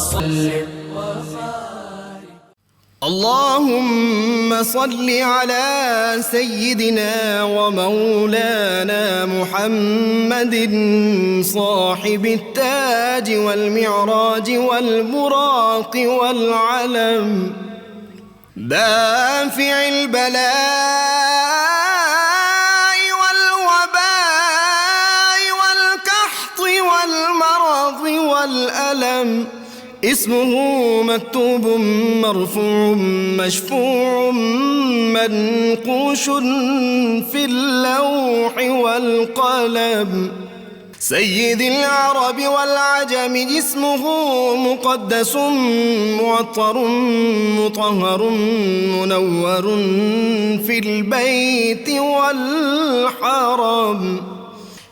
وسلم. اللهم صل على سيدنا ومولانا محمد صاحب التاج والمعراج والبراق والعلم، دافع البلاء والوباء والقحط والمرض والألم، اسمه مكتوب مرفوع مشفوع منقوش في اللوح والقلم، سيد العرب والعجم، جسمه مقدس معطر مطهر منور في البيت والحرم،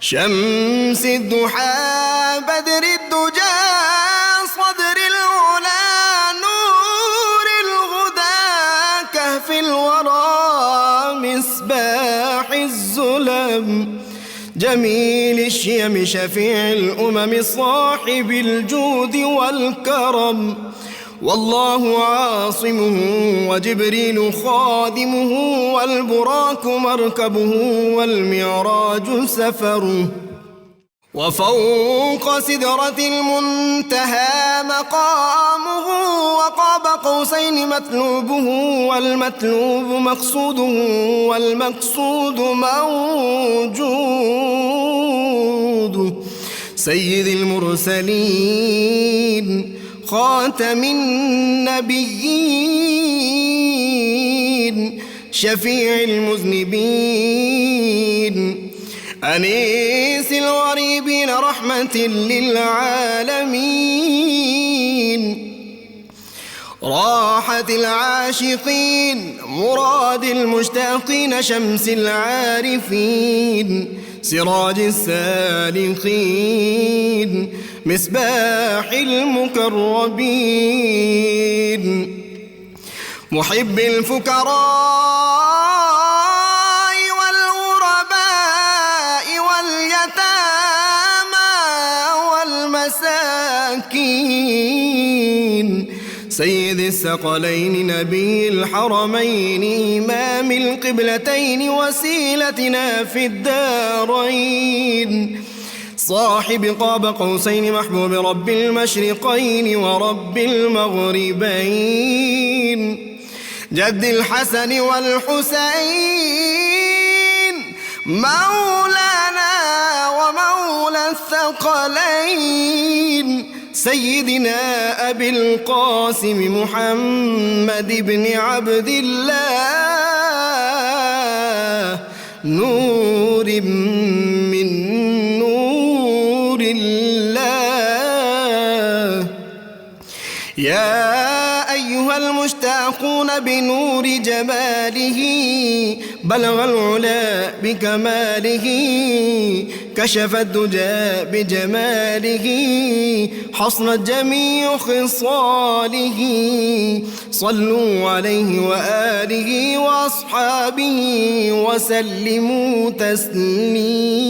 شمس الضحى بدر الدجى صدر العلا نور الهدى كهف الورى مصباح الظلم، جميل الشيم شفيع الأمم صاحب الجود والكرم، والله عاصمه وجبريل خادمه والبراك مركبه والمعراج سفره، وفوق سدرة المنتهى مقامه، وقاب قوسين مطلوبه والمطلوب مقصوده والمقصود موجود، سيد المرسلين خاتم النبيين شفيع المذنبين أنيس الغريبين رحمة للعالمين، راحة العاشقين مراد المشتاقين شمس العارفين سراج السالكين مصباح المقربين، محب الفقراء والمساكين، سيد الثقلين نبي الحرمين إمام القبلتين وسيلتنا في الدارين، صاحب قاب قوسين محبوب رب المشرقين ورب المغربين، جد الحسن والحسين مولانا ومولى الثقلين، سيدنا أبي القاسم محمد بن عبد الله نور من نور الله، يا أيها المشتاقون بنور جماله بلغ العلا بكماله، كشف الدجى بجماله حصنت جميع خصاله، صلوا عليه وآله وأصحابه وسلموا تسليما।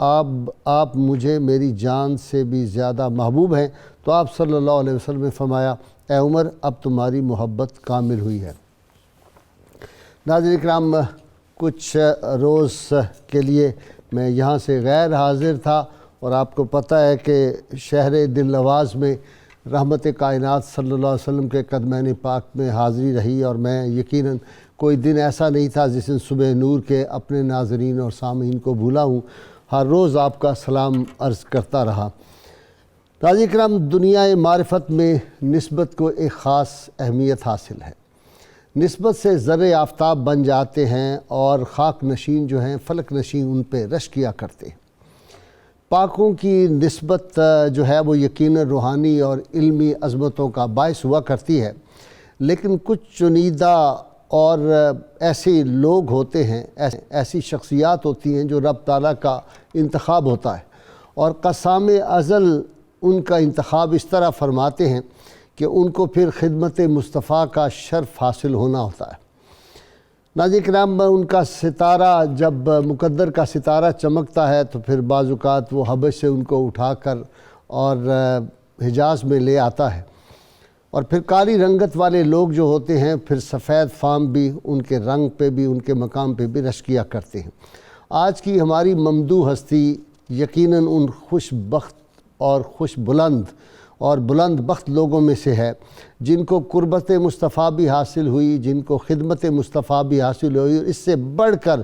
آپ مجھے میری جان سے بھی زیادہ محبوب ہیں۔ تو آپ صلی اللہ علیہ وسلم نے فرمایا اے عمر اب تمہاری محبت کامل ہوئی ہے۔ ناظرین اکرام، کچھ روز کے لیے میں یہاں سے غیر حاضر تھا، اور آپ کو پتہ ہے کہ شہر دل نواز میں رحمت کائنات صلی اللہ علیہ وسلم کے قدمین پاک میں حاضری رہی، اور میں یقیناً کوئی دن ایسا نہیں تھا جس دن صبح نور کے اپنے ناظرین اور سامعین کو بھولا ہوں، ہر روز آپ کا سلام عرض کرتا رہا۔ ناظرین کرام، دنیا معرفت میں نسبت کو ایک خاص اہمیت حاصل ہے۔ نسبت سے ذرے آفتاب بن جاتے ہیں، اور خاک نشین جو ہیں فلک نشین ان پہ رش کیا کرتے ہیں۔ پاکوں کی نسبت جو ہے وہ یقیناً روحانی اور علمی عظمتوں کا باعث ہوا کرتی ہے، لیکن کچھ چنیدہ اور ایسے لوگ ہوتے ہیں، ایسی شخصیات ہوتی ہیں جو رب تعالیٰ کا انتخاب ہوتا ہے، اور قسام ازل ان کا انتخاب اس طرح فرماتے ہیں کہ ان کو پھر خدمت مصطفیٰ کا شرف حاصل ہونا ہوتا ہے۔ ناظرین کرام، ان کا ستارہ جب مقدر کا ستارہ چمکتا ہے تو پھر بعض اوقات وہ حبش سے ان کو اٹھا کر اور حجاز میں لے آتا ہے، اور پھر کالی رنگت والے لوگ جو ہوتے ہیں پھر سفید فام بھی ان کے رنگ پہ بھی ان کے مقام پہ بھی رش کیا کرتے ہیں۔ آج کی ہماری ممدوح ہستی یقیناً ان خوش بخت اور خوش بلند اور بلند بخت لوگوں میں سے ہے جن کو قربت مصطفیٰ بھی حاصل ہوئی، جن کو خدمت مصطفیٰ بھی حاصل ہوئی، اور اس سے بڑھ کر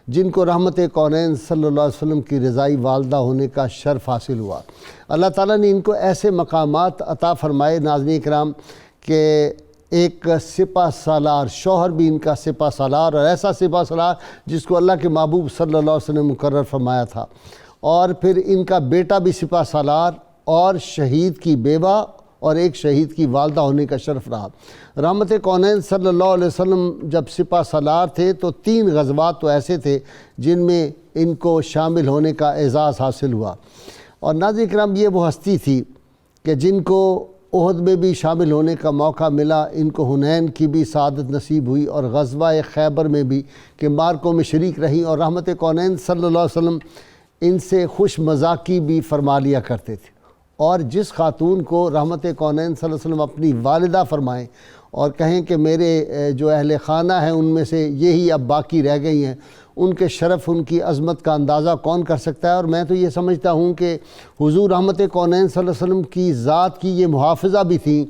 جن کو رحمت کونین صلی اللہ علیہ وسلم کی رضائی والدہ ہونے کا شرف حاصل ہوا۔ اللہ تعالیٰ نے ان کو ایسے مقامات عطا فرمائے ناظرین اکرام کہ ایک سپہ سالار، شوہر بھی ان کا سپہ سالار، اور ایسا سپہ سالار جس کو اللہ کے محبوب صلی اللہ علیہ وسلم نے مقرر فرمایا تھا، اور پھر ان کا بیٹا بھی سپہ سالار، اور شہید کی بیوہ اور ایک شہید کی والدہ ہونے کا شرف رہا۔ رحمت کونین صلی اللہ علیہ وسلم جب سپہ سالار تھے تو 3 غزوات تو ایسے تھے جن میں ان کو شامل ہونے کا اعزاز حاصل ہوا، اور ناظرین کرام یہ وہ ہستی تھی کہ جن کو احد میں بھی شامل ہونے کا موقع ملا، ان کو حنین کی بھی سعادت نصیب ہوئی، اور غزوہ خیبر میں بھی کہ مارکوں میں شریک رہیں، اور رحمت کونین صلی اللہ علیہ وسلم ان سے خوش مذاقی بھی فرما لیا کرتے تھے۔ اور جس خاتون کو رحمت کونین صلی اللہ علیہ وسلم اپنی والدہ فرمائیں اور کہیں کہ میرے جو اہل خانہ ہیں ان میں سے یہی اب باقی رہ گئی ہیں، ان کے شرف، ان کی عظمت کا اندازہ کون کر سکتا ہے؟ اور میں تو یہ سمجھتا ہوں کہ حضور رحمت کونین صلی اللہ علیہ وسلم کی ذات کی یہ محافظہ بھی تھیں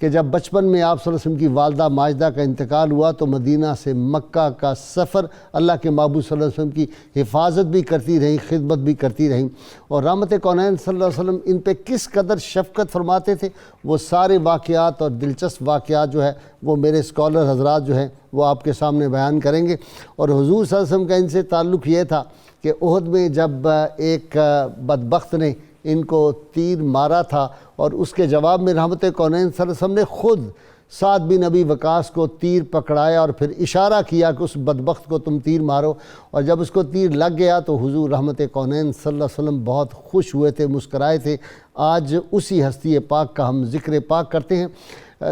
کہ جب بچپن میں آپ صلی اللہ علیہ وسلم کی والدہ ماجدہ کا انتقال ہوا تو مدینہ سے مکہ کا سفر اللہ کے محبوب صلی اللہ علیہ وسلم کی حفاظت بھی کرتی رہیں، خدمت بھی کرتی رہیں، اور رحمت کونین صلی اللہ علیہ وسلم ان پہ کس قدر شفقت فرماتے تھے وہ سارے واقعات اور دلچسپ واقعات جو ہے وہ میرے اسکالر حضرات جو ہیں وہ آپ کے سامنے بیان کریں گے۔ اور حضور صلی اللہ علیہ وسلم کا ان سے تعلق یہ تھا کہ احد میں جب ایک بدبخت نے ان کو تیر مارا تھا، اور اس کے جواب میں رحمت کونین صلی اللہ علیہ وسلم نے خود سعد بن ابی وقاص کو تیر پکڑایا اور پھر اشارہ کیا کہ اس بدبخت کو تم تیر مارو، اور جب اس کو تیر لگ گیا تو حضور رحمت کونین صلی اللہ علیہ وسلم بہت خوش ہوئے تھے، مسکرائے تھے۔ آج اسی ہستی پاک کا ہم ذکر پاک کرتے ہیں۔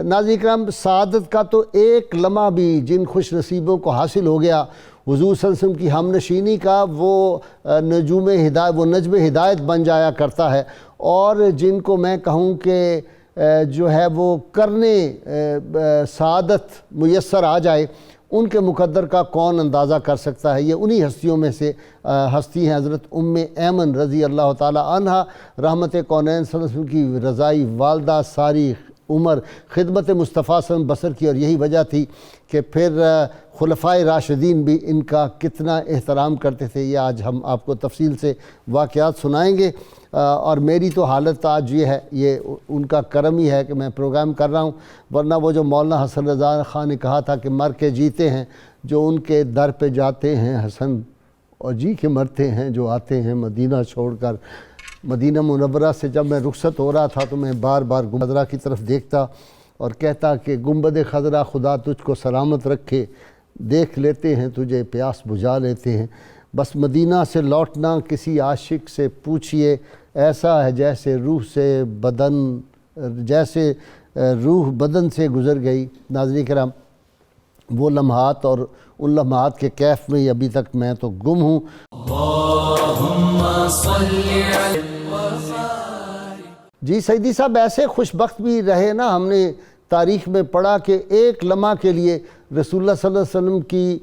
ناظرین کرام، سعادت کا تو ایک لمحہ بھی جن خوش نصیبوں کو حاصل ہو گیا حضور صلی اللہ علیہ وسلم کی ہم نشینی کا، وہ نجوم ہدایت، وہ نجم ہدایت بن جایا کرتا ہے، اور جن کو میں کہوں کہ جو ہے وہ کرنے سعادت میسر آ جائے، ان کے مقدر کا کون اندازہ کر سکتا ہے؟ یہ انہی ہستیوں میں سے ہستی ہیں حضرت ام ایمن رضی اللہ تعالی عنہا، رحمت کونین صلی اللہ علیہ وسلم کی رضائی والدہ، ساری عمر خدمت مصطفیٰ صلی اللہ علیہ وسلم بسر کی، اور یہی وجہ تھی کہ پھر خلفائے راشدین بھی ان کا کتنا احترام کرتے تھے۔ یہ آج ہم آپ کو تفصیل سے واقعات سنائیں گے، اور میری تو حالت آج یہ ہے، یہ ان کا کرم ہی ہے کہ میں پروگرام کر رہا ہوں، ورنہ وہ جو مولانا حسن رضا خان نے کہا تھا کہ مر کے جیتے ہیں جو ان کے در پہ جاتے ہیں حسن، اور جی کے مرتے ہیں جو آتے ہیں مدینہ چھوڑ کر۔ مدینہ منورہ سے جب میں رخصت ہو رہا تھا تو میں بار بار گنبد خضرا کی طرف دیکھتا اور کہتا کہ گنبد خضرا خدا تجھ کو سلامت رکھے، دیکھ لیتے ہیں تجھے پیاس بجھا لیتے ہیں، بس مدینہ سے لوٹنا کسی عاشق سے پوچھئے، ایسا ہے جیسے روح بدن سے گزر گئی۔ ناظرین کرام، وہ لمحات اور ان لمحات کے کیف میں ابھی تک میں تو گم ہوں۔ جی سیدی صاحب، ایسے خوش بخت بھی رہے نا، ہم نے تاریخ میں پڑھا کہ ایک لمحہ کے لیے رسول اللہ صلی اللہ علیہ وسلم کی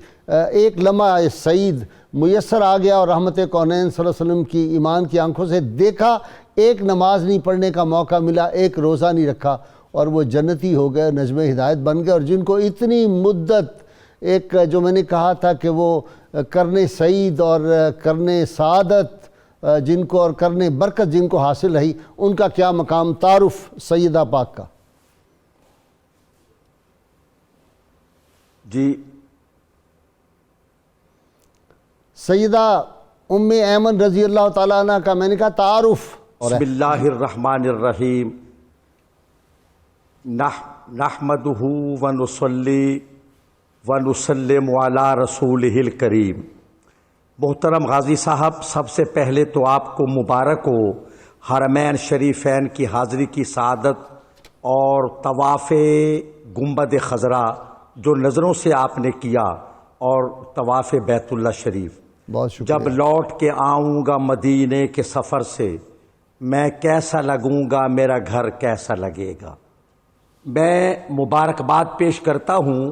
ایک لمحہ سعید میسر آ گیا اور رحمت کونین صلی اللہ علیہ وسلم کی ایمان کی آنکھوں سے دیکھا، ایک نماز نہیں پڑھنے کا موقع ملا، ایک روزہ نہیں رکھا، اور وہ جنتی ہو گئے، نجم ہدایت بن گئے۔ اور جن کو اتنی مدت، ایک جو میں نے کہا تھا کہ وہ کرنے سعید اور کرنے سعادت جن کو اور کرنے برکت جن کو حاصل رہی، ان کا کیا مقام؟ تعارف سیدہ پاک کا۔ جی سیدہ ام ایمن رضی اللہ تعالیٰ عنہ کا میں نے کہا تعارف۔ بسم اللہ الرحمن الرحیم، نحمدہ ونصلی ونسلم علی رسولہ الکریم۔ محترم غازی صاحب، سب سے پہلے تو آپ کو مبارک ہو حرمین شریفین کی حاضری کی سعادت اور طواف گنبد خضرا جو نظروں سے آپ نے کیا، اور طواف بیت اللہ شریف۔ بہت شکریہ۔ جب لوٹ کے آؤں گا مدینے کے سفر سے، میں کیسا لگوں گا، میرا گھر کیسا لگے گا۔ میں مبارکباد پیش کرتا ہوں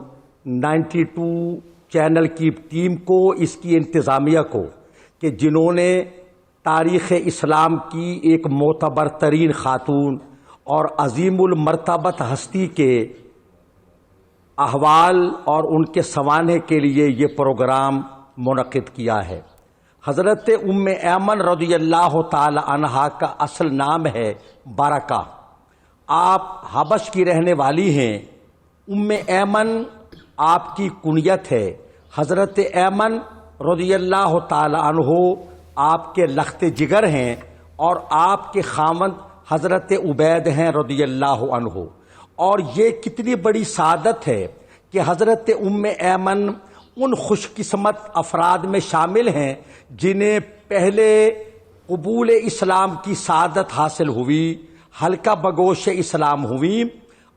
92 چینل کی ٹیم کو، اس کی انتظامیہ کو، کہ جنہوں نے تاریخ اسلام کی ایک معتبر ترین خاتون اور عظیم المرتبت ہستی کے احوال اور ان کے سوانح کے لیے یہ پروگرام منعقد کیا ہے۔ حضرت ام ایمن رضی اللہ تعالی عنہا کا اصل نام ہے برکہ۔ آپ حبش کی رہنے والی ہیں۔ ام ایمن آپ کی کنیت ہے۔ حضرت ایمن رضی اللہ تعالی عنہ آپ کے لخت جگر ہیں، اور آپ کے خاوند حضرت عبید ہیں رضی اللہ عنہ۔ اور یہ کتنی بڑی سعادت ہے کہ حضرت ام ایمن ان خوش قسمت افراد میں شامل ہیں جنہیں پہلے قبول اسلام کی سعادت حاصل ہوئی، حلقہ بگوش اسلام ہوئی۔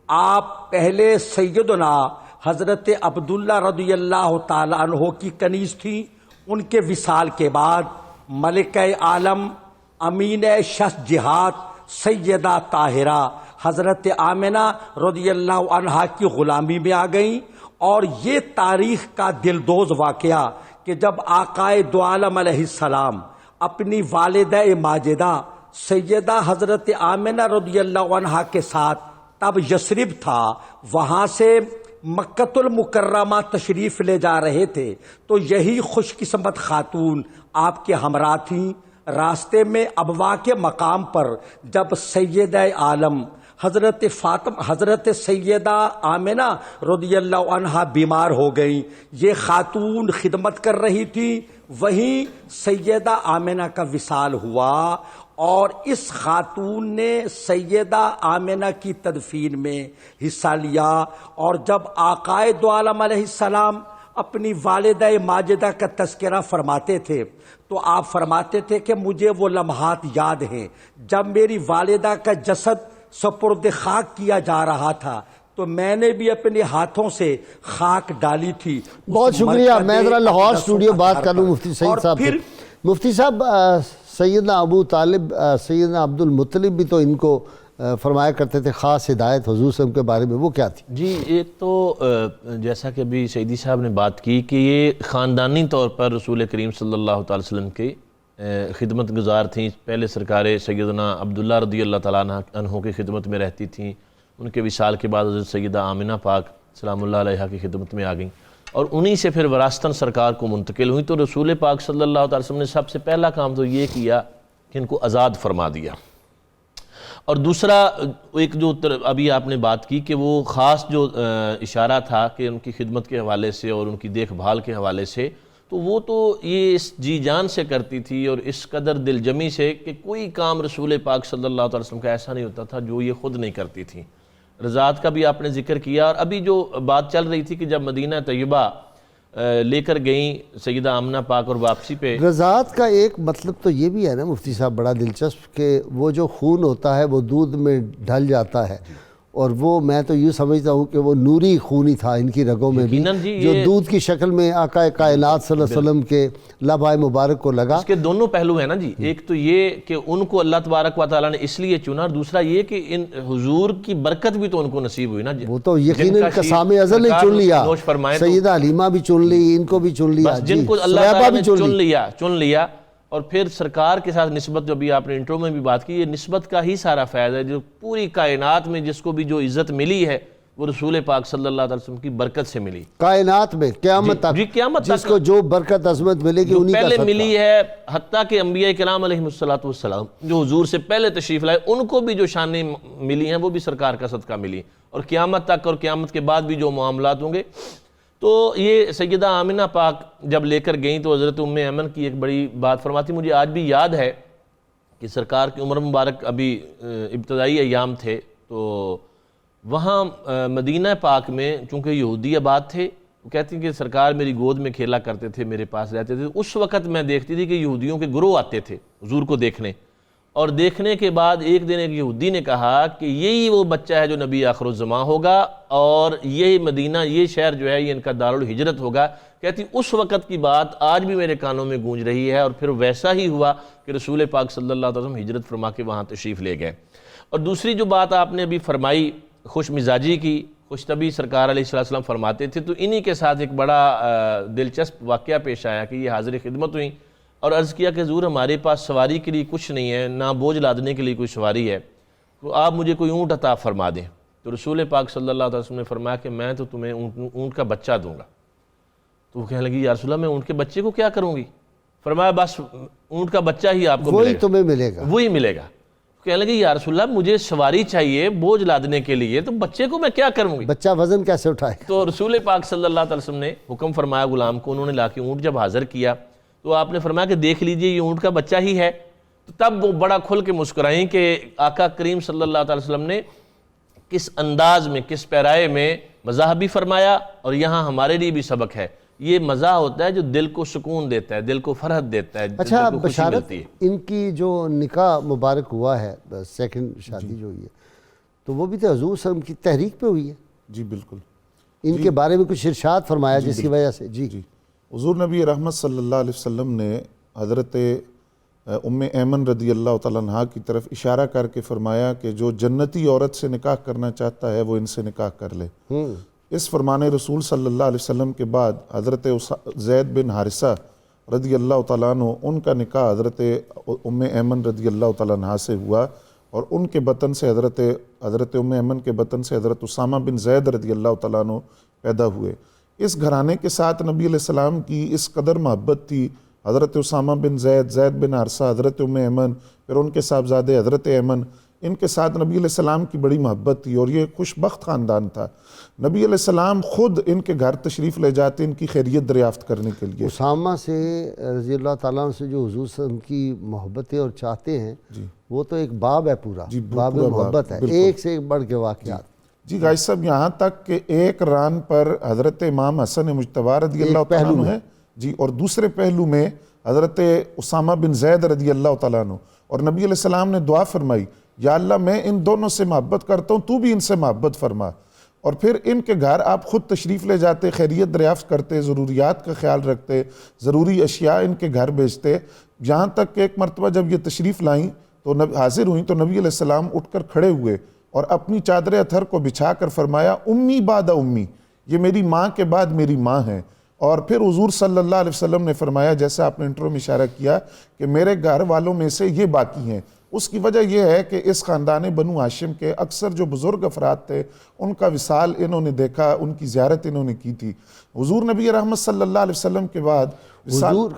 آپ پہلے سیدنا حضرت عبداللہ رضی اللہ تعالی عنہ کی کنیز تھیں۔ ان کے وصال کے بعد ملکہ عالم، امین شخص جہاد سیدہ طاہرہ حضرت آمنہ رضی اللہ عنہا کی غلامی میں آ گئیں۔ اور یہ تاریخ کا دلدوز واقعہ کہ جب آقائے دو عالم علیہ السلام اپنی والدہ ماجدہ سیدہ حضرت آمنہ رضی اللہ عنہا کے ساتھ تب یثرب تھا، وہاں سے مکۃ المکرمہ تشریف لے جا رہے تھے، تو یہی خوش قسمت خاتون آپ کے ہمراہ تھیں۔ راستے میں ابوا کے مقام پر جب سیدہ عالم حضرت سیدہ آمنہ رضی اللہ عنہا بیمار ہو گئیں، یہ خاتون خدمت کر رہی تھی، وہیں سیدہ آمنہ کا وصال ہوا، اور اس خاتون نے سیدہ آمنہ کی تدفین میں حصہ لیا۔ اور جب آقائے دو عالم علیہ السلام اپنی والدہ ماجدہ کا تذکرہ فرماتے تھے تو آپ فرماتے تھے کہ مجھے وہ لمحات یاد ہیں جب میری والدہ کا جسد سپرد خاک کیا جا رہا تھا، تو میں نے بھی اپنے ہاتھوں سے خاک ڈالی تھی۔ بہت شکریہ۔ میں ذرا لاہور اسٹوڈیو بات کر لوں مفتی سعید صاحب سے۔ مفتی صاحب، سیدنا ابو طالب، سیدنا عبد المطلب بھی تو ان کو فرمایا کرتے تھے خاص ہدایت حضور صلی اللہ علیہ وسلم کے بارے میں، وہ کیا تھی؟ جی، ایک تو جیسا کہ ابھی سیدی صاحب نے بات کی کہ یہ خاندانی طور پر رسول کریم صلی اللہ تعالی وسلم کے خدمت گزار تھیں۔ پہلے سرکار سیدنا عبداللہ رضی اللہ تعالیٰ عنہ کی خدمت میں رہتی تھیں، ان کے وصال کے بعد حضرت سیدہ آمنہ پاک سلام اللہ علیہا کی خدمت میں آ گئیں، اور انہی سے پھر وراثتاً سرکار کو منتقل ہوئی۔ تو رسول پاک صلی اللہ تعالی وسلم نے سب سے پہلا کام تو یہ کیا کہ ان کو آزاد فرما دیا، اور دوسرا ایک جو ابھی آپ نے بات کی کہ وہ خاص جو اشارہ تھا کہ ان کی خدمت کے حوالے سے اور ان کی دیکھ بھال کے حوالے سے، تو وہ تو یہ اس جی جان سے کرتی تھی اور اس قدر دل جمی سے کہ کوئی کام رسول پاک صلی اللہ علیہ وسلم کا ایسا نہیں ہوتا تھا جو یہ خود نہیں کرتی تھیں۔ رضاعت کا بھی آپ نے ذکر کیا، اور ابھی جو بات چل رہی تھی کہ جب مدینہ طیبہ لے کر گئیں سیدہ آمنہ پاک اور واپسی پہ، رضاعت کا ایک مطلب تو یہ بھی ہے نا مفتی صاحب بڑا دلچسپ، کہ وہ جو خون ہوتا ہے وہ دودھ میں ڈھل جاتا ہے، اور وہ میں تو یہ سمجھتا ہوں کہ وہ نوری خونی تھا ان کی رگوں میں بھی، یقیناً جی، جو یہ دودھ کی شکل میں آقا کائنات صلی اللہ علیہ وسلم کے لبائے مبارک کو لگا۔ اس کے دونوں پہلو ہیں نا جی، ایک تو یہ کہ ان کو اللہ تبارک و تعالیٰ نے اس لیے چنا، اور دوسرا یہ کہ ان حضور کی برکت بھی تو ان کو نصیب ہوئی نا جی، وہ تو یقیناً قسام ازل نے چن لیا، سیدہ حلیمہ بھی چن لی، ان کو بھی چن لیا، جن کو اللہ تعالیٰ نے چن لیا، اور پھر سرکار کے ساتھ نسبت جو ابھی آپ نے انٹرو میں بھی بات کی، یہ نسبت کا ہی سارا فائدہ ہے، جو پوری کائنات میں جس کو بھی جو عزت ملی ہے وہ رسول پاک صلی اللہ علیہ وسلم کی برکت سے ملی، کائنات میں قیامت تک جس کو جو برکت عظمت ملے گی انہی کا پہلے صدقہ ملی ہے۔ حتیٰ کہ انبیاء کرام علیہ السلام جو حضور سے پہلے تشریف لائے، ان کو بھی جو شانیں ملی ہیں وہ بھی سرکار کا صدقہ ملی، اور قیامت تک اور قیامت کے بعد بھی جو معاملات ہوں گے۔ تو یہ سیدہ آمنہ پاک جب لے کر گئیں تو حضرت ام ایمن کی ایک بڑی بات فرماتی، مجھے آج بھی یاد ہے کہ سرکار کی عمر مبارک ابھی ابتدائی ایام تھے، تو وہاں مدینہ پاک میں چونکہ یہودی آباد تھے، وہ کہتی ہیں کہ سرکار میری گود میں کھیلا کرتے تھے، میرے پاس رہتے تھے۔ اس وقت میں دیکھتی تھی کہ یہودیوں کے گروہ آتے تھے حضور کو دیکھنے، اور دیکھنے کے بعد ایک دن ایک یہودی نے کہا کہ یہی وہ بچہ ہے جو نبی آخر الزماں ہوگا، اور یہی مدینہ، یہ شہر جو ہے یہ ان کا دارالہجرت ہوگا۔ کہتی اس وقت کی بات آج بھی میرے کانوں میں گونج رہی ہے، اور پھر ویسا ہی ہوا کہ رسول پاک صلی اللہ علیہ وسلم ہجرت فرما کے وہاں تشریف لے گئے۔ اور دوسری جو بات آپ نے ابھی فرمائی خوش مزاجی کی، خوش طبعی سرکار علیہ السلام فرماتے تھے، تو انہی کے ساتھ ایک بڑا دلچسپ واقعہ پیش آیا کہ یہ حاضر خدمت ہوئیں اور عرض کیا کہ حضور ہمارے پاس سواری کے لیے کچھ نہیں ہے، نہ بوجھ لادنے کے لیے کوئی سواری ہے، تو آپ مجھے کوئی اونٹ عطا فرما دیں۔ تو رسول پاک صلی اللہ علیہ وسلم نے فرمایا کہ میں تو تمہیں اونٹ کا بچہ دوں گا۔ تو وہ کہنے لگی یا رسول اللہ میں اونٹ کے بچے کو کیا کروں گی؟ فرمایا بس اونٹ کا بچہ ہی آپ کو ملے گا، وہی تمہیں ملے گا، وہی ملے گا۔ کہنے لگی یا رسول اللہ مجھے سواری چاہیے بوجھ لادنے کے لیے، تو بچے کو میں کیا کروں گی؟ بچہ وزن کیسے اٹھائے گا؟ تو رسول پاک صلی اللہ علیہ وسلم نے حکم فرمایا غلام کو، انہوں نے لا کے اونٹ جب حاضر کیا تو آپ نے فرمایا کہ دیکھ لیجئے یہ اونٹ کا بچہ ہی ہے۔ تو تب وہ بڑا کھل کے مسکرائیں کہ آقا کریم صلی اللہ علیہ وسلم نے کس انداز میں، کس پیرائے میں مزاح بھی فرمایا، اور یہاں ہمارے لیے بھی سبق ہے۔ یہ مزاح ہوتا ہے جو دل کو سکون دیتا ہے، دل کو فرحت دیتا ہے، اچھا دل کو خوشی بشارت، ملتی ہے۔ ان کی جو نکاح مبارک ہوا ہے، سیکنڈ شادی جو ہوئی ہے، تو وہ بھی تو حضور صلی اللہ علیہ وسلم کی تحریک پہ ہوئی ہے؟ جی بالکل، ان کے بارے میں کچھ ارشاد فرمایا جس کی وجہ سے؟ جی حضور نبی رحمت صلی اللہ علیہ وسلم نے حضرت ام ایمن رضی اللہ تعالیٰ عنہ کی طرف اشارہ کر کے فرمایا کہ جو جنتی عورت سے نکاح کرنا چاہتا ہے وہ ان سے نکاح کر لے۔ اس فرمان رسول صلی اللہ علیہ وسلم کے بعد حضرت زید بن حارثہ رضی اللہ تعالیٰ عنہ، ان کا نکاح حضرت ام ایمن رضی اللہ تعالیٰ عنہ سے ہوا، اور ان کے بطن سے حضرت ام ایمن کے بطن سے حضرت اسامہ بن زید رضی اللہ تعالیٰ عنہ پیدا ہوئے۔ اس گھرانے کے ساتھ نبی علیہ السلام کی اس قدر محبت تھی، حضرت اسامہ بن زید، زید بن حارثہ، حضرت ام ایمن، پھر ان کے صاحبزادے حضرت ایمن، ان کے ساتھ نبی علیہ السلام کی بڑی محبت تھی، اور یہ خوش بخت خاندان تھا۔ نبی علیہ السلام خود ان کے گھر تشریف لے جاتے ان کی خیریت دریافت کرنے کے لیے۔ اسامہ سے رضی اللہ تعالیٰ عنہ سے جو حضور صلی اللہ علیہ وسلم کی محبتیں اور چاہتے ہیں، وہ تو ایک باب ہے، پورا باب محبت ہے، ایک سے ایک بڑھ کے واقعات۔ جی غازی صاحب، یہاں تک کہ ایک ران پر حضرت امام حسن مجتبی رضی اللہ تعالیٰ عنہ ہے جی، اور دوسرے پہلو میں حضرت اسامہ بن زید رضی اللہ تعالیٰ عنہ، اور نبی علیہ السلام نے دعا فرمائی یا اللہ میں ان دونوں سے محبت کرتا ہوں، تو بھی ان سے محبت فرما۔ اور پھر ان کے گھر آپ خود تشریف لے جاتے، خیریت دریافت کرتے، ضروریات کا خیال رکھتے، ضروری اشیاء ان کے گھر بھیجتے، یہاں تک کہ ایک مرتبہ جب یہ تشریف لائیں تو حاضر ہوئیں تو نبی علیہ السلام اٹھ کر کھڑے ہوئے اور اپنی چادر اتھر کو بچھا کر فرمایا امی بعد امی، یہ میری ماں کے بعد میری ماں ہیں۔ اور پھر حضور صلی اللہ علیہ وسلم نے فرمایا، جیسے آپ نے انٹرو میں اشارہ کیا، کہ میرے گھر والوں میں سے یہ باقی ہیں۔ اس کی وجہ یہ ہے کہ اس خاندان بنو ہاشم کے اکثر جو بزرگ افراد تھے ان کا وصال انہوں نے دیکھا، ان کی زیارت انہوں نے کی تھی۔ حضور نبی رحمت صلی اللہ علیہ وسلم کے بعد حضور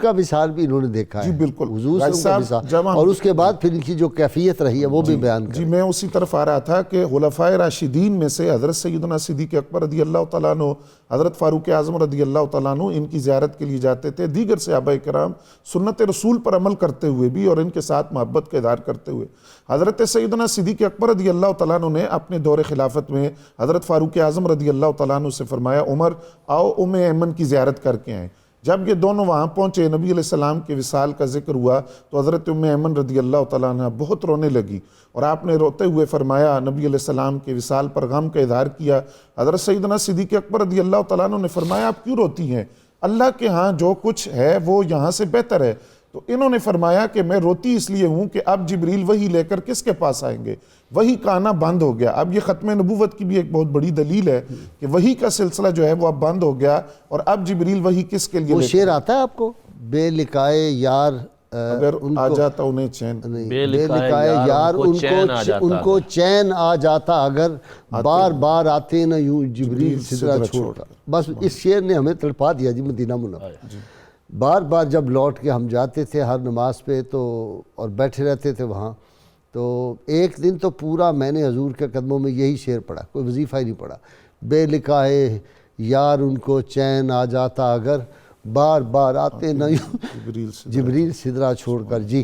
کا وصال بھی انہوں نے دیکھا ہے، جی بالکل حضور صلی اللہ علیہ وسلم، اور اس کے بعد پھر ان کی جو کیفیت رہی ہے وہ بھی بیان کریں۔ جی میں اسی طرف آ رہا تھا کہ خلفائے راشدین میں سے حضرت سیدنا صدیق اکبر رضی اللہ تعالیٰ عنہ، حضرت فاروق اعظم رضی اللہ تعالیٰ عنہ ان کی زیارت کے لیے جاتے تھے، دیگر صحابہ کرام سنت رسول پر عمل کرتے ہوئے بھی اور ان کے ساتھ محبت کا اظہار کرتے ہوئے۔ حضرت سیدنا صدیق اکبر رضی اللہ تعالیٰ عنہ نے اپنے دور خلافت میں حضرت فاروق اعظم رضی اللہ تعالیٰ عنہ سے فرمایا، عمر آؤ ام ایمن کی زیارت کر کے آئیں۔ جب یہ دونوں وہاں پہنچے، نبی علیہ السلام کے وصال کا ذکر ہوا تو حضرت ام ایمن رضی اللہ تعالیٰ عنہ بہت رونے لگی، اور آپ نے روتے ہوئے فرمایا، نبی علیہ السلام کے وصال پر غم کا اظہار کیا۔ حضرت سیدنا صدیق اکبر رضی اللہ تعالیٰ عنہ نے فرمایا، آپ کیوں روتی ہیں؟ اللہ کے ہاں جو کچھ ہے وہ یہاں سے بہتر ہے۔ تو انہوں نے فرمایا کہ میں روتی اس لیے ہوں کہ اب جبریل وحی لے کر کس کے پاس آئیں گے؟ وحی کا آنا بند ہو گیا۔ اب یہ ختم نبوت کی بھی ایک بہت بڑی دلیل ہے کہ وحی کا سلسلہ جو ہے وہ اب بند ہو گیا، اور اب جبریل وحی کس کے لیے وہ لے شعر آتا ہے آپ کو، بے لکائے یار اگر آ جاتا انہیں چین، بے لکائے یار ان کو چین آ جاتا اگر بار بار آتے نہ یوں جبریل سدرہ چھوڑ کر۔ بس اس شعر نے ہمیں تڑپا دیا جی مدینہ منورہ۔ بار بار جب لوٹ کے ہم جاتے تھے ہر نماز پہ تو اور بیٹھے رہتے تھے وہاں، تو ایک دن تو پورا میں نے حضور کے قدموں میں یہی شعر پڑھا، کوئی وظیفہ ہی نہیں پڑھا۔ بے لکائے یار ان کو چین آ جاتا اگر بار بار آتے نہ یوں جبریل سدرہ چھوڑ کر۔ جی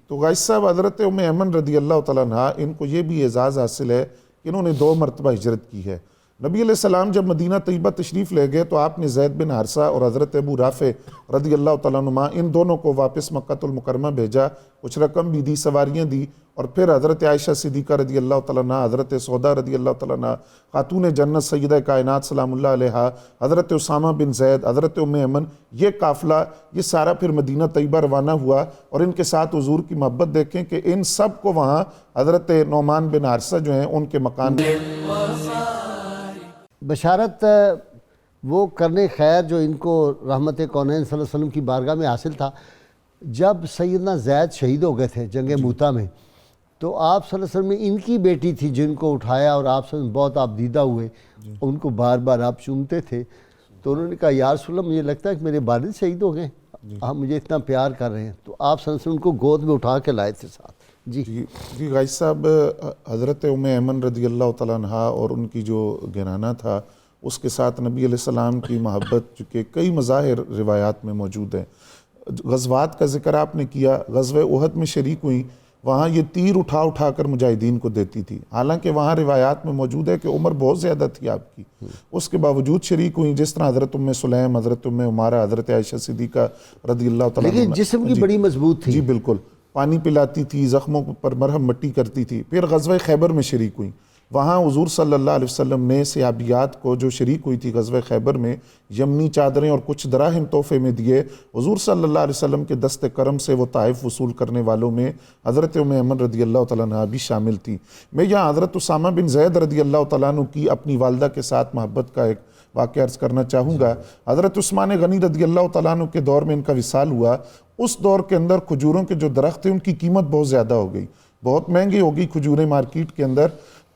تو غائث صاحب، حضرت ام ایمن رضی اللہ تعالیٰ عنہ، ان کو یہ بھی اعزاز حاصل ہے کہ انہوں نے 2 مرتبہ ہجرت کی ہے۔ نبی علیہ السلام جب مدینہ طیبہ تشریف لے گئے تو آپ نے زید بن حارثہ اور حضرت ابو رافع رضی اللہ تعالیٰ عنہ ان دونوں کو واپس مکہ المکرمہ بھیجا، کچھ رقم بھی دی، سواریاں دی، اور پھر حضرت عائشہ صدیقہ رضی اللہ تعالیٰ عنہ، حضرت سودا رضی اللہ تعالیٰ عنہ، خاتون جنت سیدہ کائنات سلام اللہ علیہا، حضرت اسامہ بن زید، حضرت ام ایمن، یہ قافلہ یہ سارا پھر مدینہ طیبہ روانہ ہوا، اور ان کے ساتھ حضور کی محبت دیکھیں کہ ان سب کو وہاں حضرت نعمان بن حارثہ جو ہیں ان کے مکان میں بشارت وہ کرنے خیر جو ان کو رحمت کونین صلی اللہ علیہ وسلم کی بارگاہ میں حاصل تھا۔ جب سیدنا زید شہید ہو گئے تھے جنگ موتا میں، تو آپ صلی اللہ علیہ وسلم نے ان کی بیٹی تھی جن کو اٹھایا، اور آپ صلی اللہ علیہ وسلم بہت آپ دیدہ ہوئے، ان کو بار بار آپ چومتے تھے، تو انہوں نے کہا یا رسول اللہ مجھے لگتا ہے کہ میرے والد شہید ہو گئے، آپ مجھے اتنا پیار کر رہے ہیں، تو آپ صلی اللہ علیہ وسلم ان کو گود میں اٹھا کے لائے تھے ساتھ۔ جی غائث صاحب، حضرت ام ایمن رضی اللہ تعالیٰ عنہ اور ان کی جو گھرانہ تھا، اس کے ساتھ نبی علیہ السلام کی محبت چونکہ کئی مظاہر روایات میں موجود ہیں۔ غزوات کا ذکر آپ نے کیا، غزوہ احد میں شریک ہوئیں، وہاں یہ تیر اٹھا اٹھا کر مجاہدین کو دیتی تھی، حالانکہ وہاں روایات میں موجود ہے کہ عمر بہت زیادہ تھی آپ کی، اس کے باوجود شریک ہوئیں، جس طرح حضرت ام سلیم، حضرت ام عمارہ، حضرت عائشہ صدیقہ رضی اللہ تعالیٰ عنہ، لیکن جسم کی بڑی مضبوط تھی۔ جی بالکل، پانی پلاتی تھی، زخموں پر مرہم مٹی کرتی تھی۔ پھر غزوہ خیبر میں شریک ہوئیں، وہاں حضور صلی اللہ علیہ وسلم نے صحابیات کو جو شریک ہوئی تھی غزوہ خیبر میں یمنی چادریں اور کچھ دراہم تحفے میں دیے۔ حضور صلی اللہ علیہ وسلم کے دست کرم سے وہ طائف وصول کرنے والوں میں حضرت ام ایمن رضی اللہ تعالیٰ عنہ بھی شامل تھی۔ میں یہاں حضرت اسامہ بن زید رضی اللہ تعالیٰ عنہ کی اپنی والدہ کے ساتھ محبت کا ایک واقعہ عرض کرنا چاہوں گا۔ حضرت عثمان غنی رضی اللہ تعالیٰ عنہ کے دور میں ان کا وصال ہوا، اس دور کے اندر کھجوروں کے جو درخت تھے ان کی قیمت بہت زیادہ ہو گئی، بہت مہنگی ہو گئی کھجوریں مارکیٹ کے اندر۔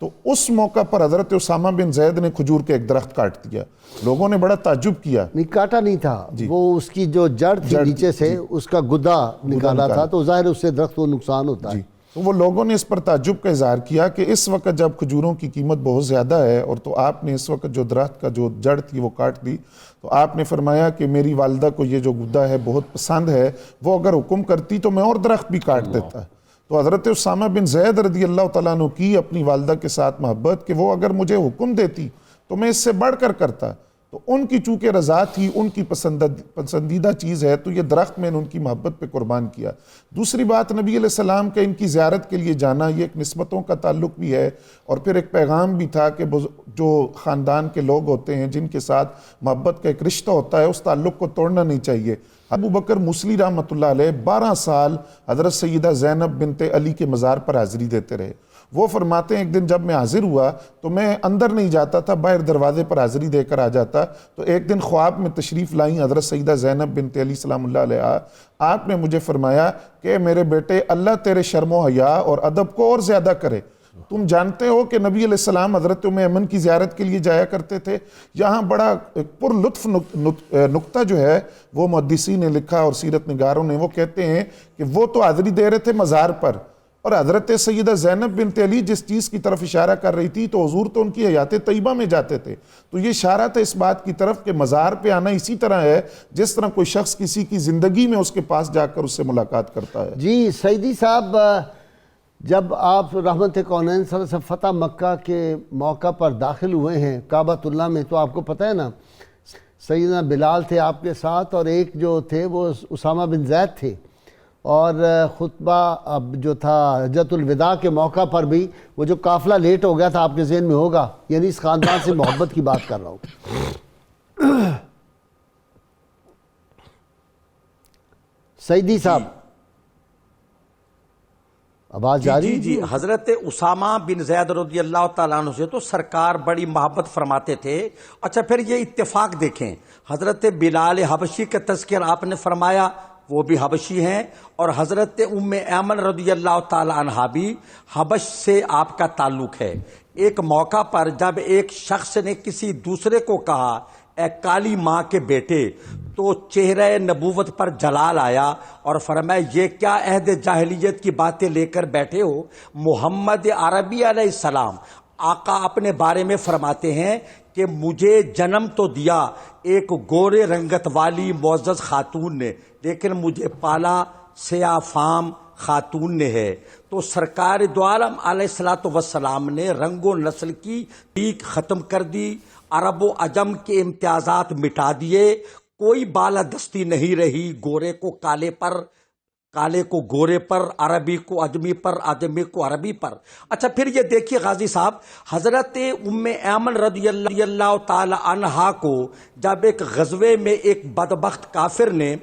تو اس موقع پر حضرت اسامہ بن زید نے کھجور کے ایک درخت کاٹ دیا، لوگوں نے بڑا تعجب کیا۔ نہیں کاٹا نہیں تھا، وہ اس کی جو جڑ تھی نیچے سے اس کا گدا نکالا تھا، تو ظاہر اس سے درخت کو نقصان ہوتا ہے۔ تو وہ لوگوں نے اس پر تعجب کا اظہار کیا کہ اس وقت جب کھجوروں کی قیمت بہت زیادہ ہے، اور تو آپ نے اس وقت جو درخت کا جو جڑ تھی وہ کاٹ دی، تو آپ نے فرمایا کہ میری والدہ کو یہ جو گدا ہے بہت پسند ہے، وہ اگر حکم کرتی تو میں اور درخت بھی کاٹ دیتا۔ تو حضرت اسامہ بن زید رضی اللہ تعالیٰ عنہ کی اپنی والدہ کے ساتھ محبت کہ وہ اگر مجھے حکم دیتی تو میں اس سے بڑھ کر کرتا، تو ان کی چونکہ رضا تھی، ان کی پسندیدہ چیز ہے، تو یہ درخت میں نے ان کی محبت پہ قربان کیا۔ دوسری بات، نبی علیہ السلام کا ان کی زیارت کے لیے جانا یہ ایک نسبتوں کا تعلق بھی ہے، اور پھر ایک پیغام بھی تھا کہ جو خاندان کے لوگ ہوتے ہیں جن کے ساتھ محبت کا ایک رشتہ ہوتا ہے، اس تعلق کو توڑنا نہیں چاہیے۔ ابو بکر موصلی رحمۃ اللہ علیہ 12 سال حضرت سیدہ زینب بنت علی کے مزار پر حاضری دیتے رہے۔ وہ فرماتے ہیں ایک دن جب میں حاضر ہوا تو میں اندر نہیں جاتا تھا، باہر دروازے پر حاضری دے کر آ جاتا۔ تو ایک دن خواب میں تشریف لائیں حضرت سیدہ زینب بنت علی سلام اللہ علیہ، آپ نے مجھے فرمایا کہ میرے بیٹے اللہ تیرے شرم و حیا اور ادب کو اور زیادہ کرے۔ تم جانتے ہو کہ نبی علیہ السلام حضرت ام ایمن کی زیارت کے لیے جایا کرتے تھے۔ یہاں بڑا پر لطف نقطہ جو ہے وہ محدثین نے لکھا اور سیرت نگاروں نے، وہ کہتے ہیں کہ وہ تو حاضری دے رہے تھے مزار پر، اور حضرت سیدہ زینب بنت علی جس چیز کی طرف اشارہ کر رہی تھی تو حضور تو ان کی حیات طیبہ میں جاتے تھے، تو یہ اشارہ تھا اس بات کی طرف کہ مزار پہ آنا اسی طرح ہے جس طرح کوئی شخص کسی کی زندگی میں اس کے پاس جا کر اس سے ملاقات کرتا ہے۔ جی سیدی صاحب، جب آپ رحمت کونین صلی اللہ علیہ وسلم فتح مکہ کے موقع پر داخل ہوئے ہیں کعبۃ اللہ میں، تو آپ کو پتہ ہے نا سیدنا بلال تھے آپ کے ساتھ، اور ایک جو تھے وہ اسامہ بن زید تھے، اور خطبہ اب جو تھا حجۃ الوداع کے موقع پر بھی وہ جو قافلہ لیٹ ہو گیا تھا، آپ کے ذہن میں ہوگا، یعنی اس خاندان سے محبت کی بات کر رہا ہوں۔ سیدی صاحب آواز جاری؟ جی حضرت اسامہ بن زید رضی اللہ تعالیٰ عنہ سے تو سرکار بڑی محبت فرماتے تھے۔ اچھا پھر یہ اتفاق دیکھیں، حضرت بلال حبشی کا تذکر آپ نے فرمایا، وہ بھی حبشی ہیں، اور حضرت ام ایمن رضی اللہ تعالیٰ عنہا بھی حبش سے آپ کا تعلق ہے۔ ایک موقع پر جب ایک شخص نے کسی دوسرے کو کہا اے کالی ماں کے بیٹے، تو چہرہ نبوت پر جلال آیا اور فرمایا یہ کیا عہد جاہلیت کی باتیں لے کر بیٹھے ہو؟ محمد عربی علیہ السلام آقا اپنے بارے میں فرماتے ہیں کہ مجھے جنم تو دیا ایک گورے رنگت والی معزز خاتون نے، لیکن مجھے پالا سیاہ فام خاتون نے ہے۔ تو سرکار دو عالم علیہ الصلوۃ والسلام نے رنگ و نسل کی پیک ختم کر دی، عرب و عجم کے امتیازات مٹا دیے، کوئی بالادستی نہیں رہی، گورے کو کالے پر، کالے کو گورے پر، عربی کو عجمی پر، عجمی کو عربی پر۔ اچھا پھر یہ دیکھیے غازی صاحب، حضرت ام ایمن رضی اللہ تعالی عنہا کو جب ایک غزوے میں ایک بدبخت کافر نے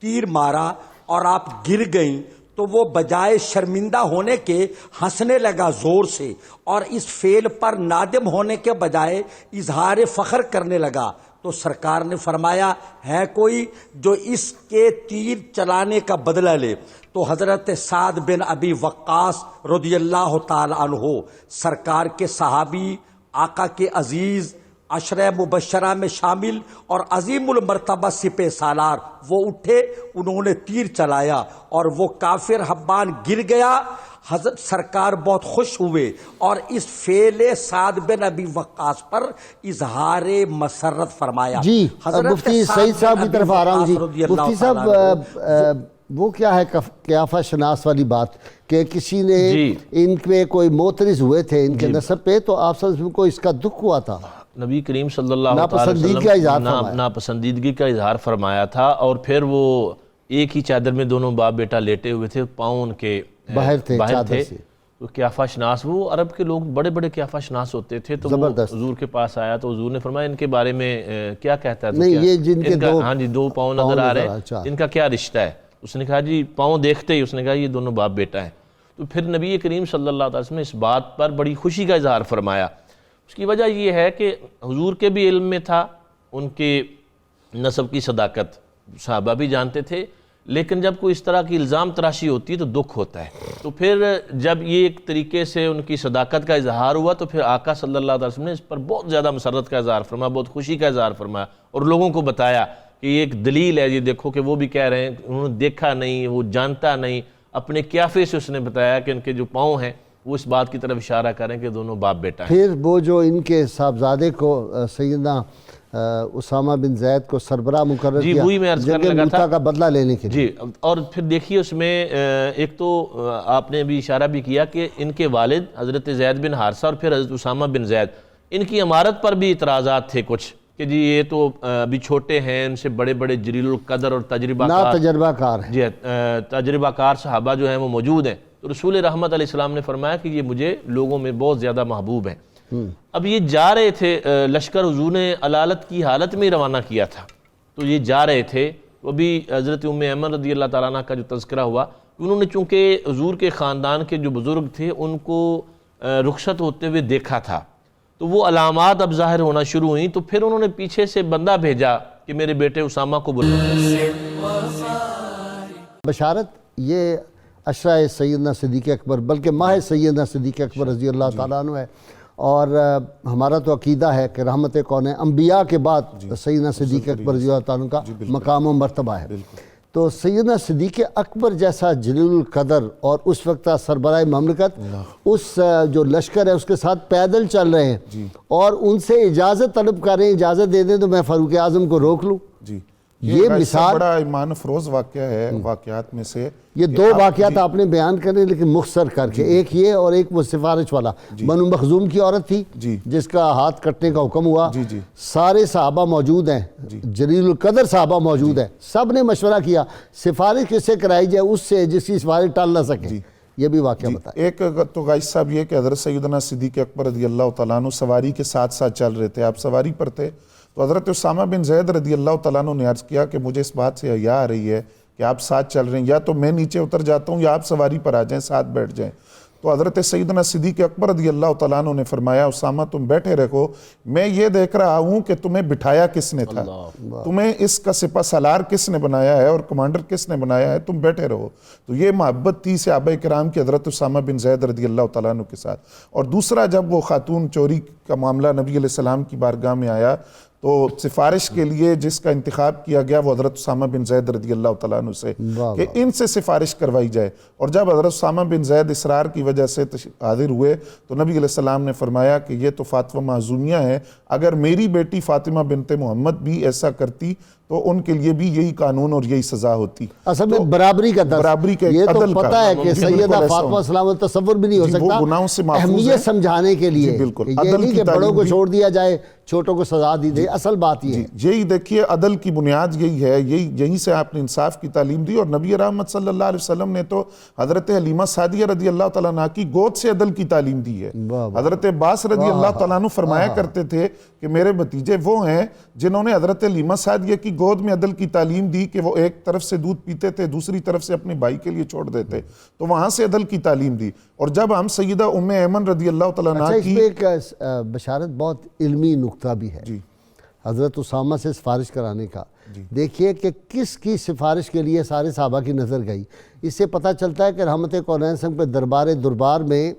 تیر مارا اور آپ گر گئیں، تو وہ بجائے شرمندہ ہونے کے ہنسنے لگا زور سے، اور اس فعل پر نادم ہونے کے بجائے اظہار فخر کرنے لگا۔ تو سرکار نے فرمایا ہے کوئی جو اس کے تیر چلانے کا بدلہ لے؟ تو حضرت سعد بن ابی وقاص رضی اللہ تعالی عنہ، سرکار کے صحابی، آقا کے عزیز، عشرہ مبشرہ میں شامل اور عظیم المرتبہ سپہ سالار، وہ اٹھے، انہوں نے تیر چلایا اور وہ کافر حبان گر گیا۔ حضرت سرکار بہت خوش ہوئے اور اس فعل سعد بن ابی وقاص پر اظہار مسرت فرمایا۔ جی مفتی سعید صاحب کی طرف آ رہا ہوں۔ جی مفتی صاحب، وہ کیا ہے قیافہ شناس والی بات کہ کسی نے ان پہ کوئی معترض ہوئے تھے ان کے نسب پہ، تو آپ صلی اللہ علیہ وسلم کو اس کا دکھ ہوا تھا، نبی کریم صلی اللہ علیہ وسلم ناپسندیدگی کا اظہار فرمایا تھا، اور پھر وہ ایک ہی چادر میں دونوں باپ بیٹا لیٹے ہوئے تھے، پاؤں ان کے باہر تھے۔ تو قیافہ شناس، وہ عرب کے لوگ بڑے بڑے قیافہ شناس ہوتے تھے، تو وہ حضور کے پاس آیا تو حضور نے فرمایا ان کے بارے میں کیا کہتا ہے؟ نہیں یہ جن کے ہاں جی دو پاؤں نظر آ رہے ہیں، ان کا کیا رشتہ ہے؟ اس نے کہا جی پاؤں دیکھتے ہی اس نے کہا یہ دونوں باپ بیٹا ہیں۔ تو پھر نبی کریم صلی اللہ علیہ وسلم نے اس بات پر بڑی خوشی کا اظہار فرمایا۔ اس کی وجہ یہ ہے کہ حضور کے بھی علم میں تھا، ان کے نسب کی صداقت صحابہ بھی جانتے تھے، لیکن جب کوئی اس طرح کی الزام تراشی ہوتی ہے تو دکھ ہوتا ہے۔ تو پھر جب یہ ایک طریقے سے ان کی صداقت کا اظہار ہوا تو پھر آقا صلی اللہ علیہ وسلم نے اس پر بہت زیادہ مسرت کا اظہار فرمایا، بہت خوشی کا اظہار فرمایا، اور لوگوں کو بتایا کہ یہ ایک دلیل ہے، یہ دیکھو کہ وہ بھی کہہ رہے ہیں، انہوں نے دیکھا نہیں، وہ جانتا نہیں، اپنے قیافے سے اس نے بتایا کہ ان کے جو پاؤں ہیں وہ اس بات کی طرف اشارہ کریں کہ دونوں باپ بیٹا ہیں۔ پھر وہ جو ان کے صاحبزادے کو سیدنا اسامہ بن زید کو سربراہ مقرر کیا جنگ موتا کا بدلہ لینے کے لیے۔ جی، اور پھر دیکھیے اس میں ایک تو آپ نے بھی اشارہ بھی کیا کہ ان کے والد حضرت زید بن حارثہ اور پھر حضرت اسامہ بن زید، ان کی امارت پر بھی اعتراضات تھے کچھ کہ جی یہ تو ابھی چھوٹے ہیں، ان سے بڑے بڑے جلیل القدر اور تجربہ کار ہیں، جی تجربہ کار صحابہ جو ہیں وہ موجود ہیں۔ تو رسول رحمت علیہ السلام نے فرمایا کہ یہ مجھے لوگوں میں بہت زیادہ محبوب ہیں۔ اب یہ جا رہے تھے، لشکر حضور نے علالت کی حالت میں روانہ کیا تھا، تو یہ جا رہے تھے، وہ بھی حضرت ام ایمن رضی اللہ تعالیٰ عنہ کا جو تذکرہ ہوا، انہوں نے چونکہ حضور کے خاندان کے جو بزرگ تھے ان کو رخصت ہوتے ہوئے دیکھا تھا، تو وہ علامات اب ظاہر ہونا شروع ہوئیں، تو پھر انہوں نے پیچھے سے بندہ بھیجا کہ میرے بیٹے اسامہ کو بلاؤ۔ بشارت یہ عشرہ سیدنا صدیق اکبر بلکہ ماہ سیدنا صدیق اکبر رضی اللہ تعالیٰ عنہ ہے، اور ہمارا تو عقیدہ ہے کہ رحمت کون ہے، انبیاء کے بعد سیدنا صدیق اکبر رضی اللہ تعالیٰ عنہ کا مقام و مرتبہ ہے۔ تو سیدنا صدیق اکبر جیسا جلیل القدر اور اس وقت سربراہ مملکت اس جو لشکر ہے اس کے ساتھ پیدل چل رہے ہیں اور ان سے اجازت طلب کر رہے ہیں، اجازت دے دیں تو میں فاروق اعظم کو روک لوں۔ جی یہ مثال بڑا ایمان افروز واقعہ ہے واقعات میں سے. یہ دو واقعات آپ نے بیان کرنے لیکن مختصر کر کے, ایک یہ اور ایک وہ سفارش والا. بنو مخزوم کی عورت تھی جس کا ہاتھ کٹنے کا حکم ہوا, سارے صحابہ موجود ہیں, جلیل القدر صحابہ موجود ہیں, سب نے مشورہ کیا سفارش کس سے کرائی جائے, اس سے جس کی سفارش ٹال نہ سکے. یہ بھی واقعہ بتائیں. ایک تو غائز صاحب یہ کہ حضرت سیدنا صدیق اکبر رضی اللہ تعالیٰ عنہ سواری کے ساتھ ساتھ چل رہے تھے, آپ سواری پر تھے, تو حضرت اسامہ بن زید رضی اللہ تعالیٰ عنہ نے عرض کیا کہ مجھے اس بات سے حیا آ رہی ہے کہ آپ ساتھ چل رہے ہیں, یا تو میں نیچے اتر جاتا ہوں یا آپ سواری پر آ جائیں, ساتھ بیٹھ جائیں. تو حضرت سیدنا صدیق اکبر رضی اللہ تعالیٰ عنہ نے فرمایا اسامہ تم بیٹھے رہو, میں یہ دیکھ رہا ہوں کہ تمہیں بٹھایا کس نے تھا, تمہیں اس کا سپہ سالار کس نے بنایا ہے اور کمانڈر کس نے بنایا ہے, تم بیٹھے رہو. تو یہ محبت تھی صحابہ کرام کی حضرت اسامہ بن زید رضی اللہ تعالیٰ عنہ کے ساتھ. اور دوسرا جب وہ خاتون چوری کا معاملہ نبی علیہ السلام کی بارگاہ میں آیا تو سفارش کے لیے جس کا انتخاب کیا گیا وہ حضرت اسامہ بن زید رضی اللہ تعالیٰ عنہ سے کہ ان سے سفارش کروائی جائے. اور جب حضرت اسامہ بن زید اصرار کی وجہ سے حاضر ہوئے تو نبی علیہ السلام نے فرمایا کہ یہ تو فاطمہ معزومیہ ہے, اگر میری بیٹی فاطمہ بنت محمد بھی ایسا کرتی تو ان کے لیے بھی یہی قانون اور یہی سزا ہوتی. اصل میں برابری کا درس, برابری کا یہ تو عدل کا, پتہ ہے کہ سیدہ فاطمہ سلام اللہ تصور بھی نہیں ہو سکتا, گناہوں سے محفوظ اہمیت ہے سمجھانے کے لیے. یہ نہیں کہ بڑوں کو چھوڑ دیا جائے چھوٹوں کو سزا دی دے, اصل بات یہ ہے. یہی دیکھیے عدل کی بنیاد یہی ہے, یہیں سے آپ نے انصاف کی تعلیم دی. اور نبی رحمت صلی اللہ علیہ وسلم نے تو حضرت حلیمہ سعدیہ رضی اللہ تعالیٰ عنہ کی گود سے عدل کی تعلیم دی ہے. حضرت عباس رضی اللہ تعالیٰ عنہ فرمایا کرتے تھے کہ میرے بھتیجے وہ ہیں جنہوں نے حضرت حلیمہ سعدیہ کی گود میں عدل کی تعلیم دی کہ وہ ایک طرف سے دودھ پیتے تھے دوسری طرف سے اپنے بھائی کے لیے چھوڑ دیتے, تو وہاں سے عدل کی تعلیم دی. اور جب ہم سیدہ ام ایمن رضی اللہ تعالیٰ عنہ کی, ایک بشارت بہت علمی نقطہ بھی ہے حضرت اسامہ سے سفارش کرانے کا. دیکھیے کہ کس کی سفارش کے لیے سارے صحابہ کی نظر گئی. اس سے پتہ چلتا ہے کہ رحمت کونین سنگ پہ دربار میں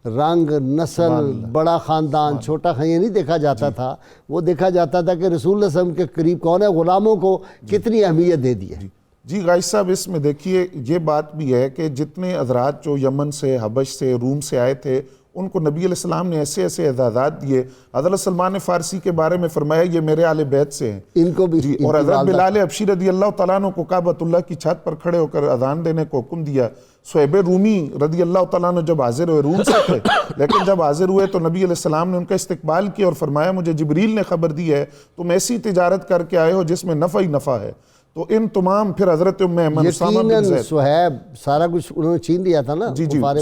رنگ, نسل, بڑا خاندان, چھوٹا خاندان یہ نہیں دیکھا جاتا تھا, وہ دیکھا جاتا تھا کہ رسول اللہ صلی اللہ علیہ وسلم کے قریب کون ہے, غلاموں کو کتنی اہمیت دے دی ہے. جی غائز صاحب اس میں دیکھیے یہ بات بھی ہے کہ جتنے حضرات جو یمن سے, حبش سے, روم سے آئے تھے ان کو نبی علیہ السلام نے ایسے ایسے اعزازات دیے. حضرت سلمان فارسی کے بارے میں فرمایا یہ میرے اہل بیت سے ہیں, ان کو بھی. اور حضرت بلال حبشی رضی اللہ تعالیٰ عنہ کو کعبۃ اللہ کی چھت پر کھڑے ہو کر اذان دینے کو حکم دیا. صہیب رومی رضی اللہ تعالیٰ عنہ جب حاضر ہوئے, روم سے تھے لیکن جب حاضر ہوئے تو نبی علیہ السلام نے ان کا استقبال کیا اور فرمایا مجھے جبریل نے خبر دی ہے تم ایسی تجارت کر کے آئے ہو جس میں نفع ہی نفع ہے. تو ان تمام پھر حضرت ام ایمن, اسامہ بن زید, صہیب سارا کچھ انہوں نے چھین لیا تھا نا,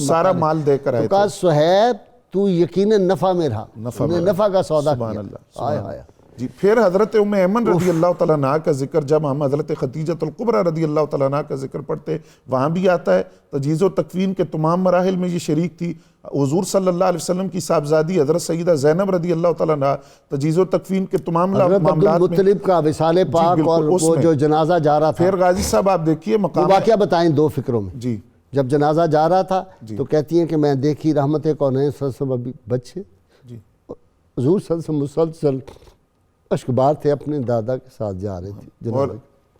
سارا مال دے کر آئے تھے. کہا صہیب تو یقیناً نفع میں رہا, نفع کا سودا سبحان کیا. اللہ. جی پھر حضرت ام ایمن رضی اللہ تعالیٰ عنہ کا ذکر جب ہم حضرت خدیجۃ الکبریٰ رضی اللہ تعالیٰ عنہ کا ذکر پڑھتے وہاں بھی آتا ہے. تجہیز و تکفین کے تمام مراحل میں یہ شریک تھی. حضور صلی اللہ علیہ وسلم کی صاحبزادی حضرت سیدہ زینب رضی اللہ تعالیٰ عنہ تجہیز و تکفین کے تمام معاملات میں, مطلب کا وصال پاک اور وہ جو جنازہ جا رہا تھا. پھر غازی صاحب آپ دیکھیے مقام واقعہ بتائیں دو فکروں میں. جی جب جنازہ جا رہا تھا تو کہتی ہیں کہ میں دیکھی رحمت کونین صلی اللہ علیہ وسلم ابھی بچے, حضور صلی اللہ علیہ وسلم مسلسل اشکبار تھے, اپنے دادا کے ساتھ جا رہے تھے. اور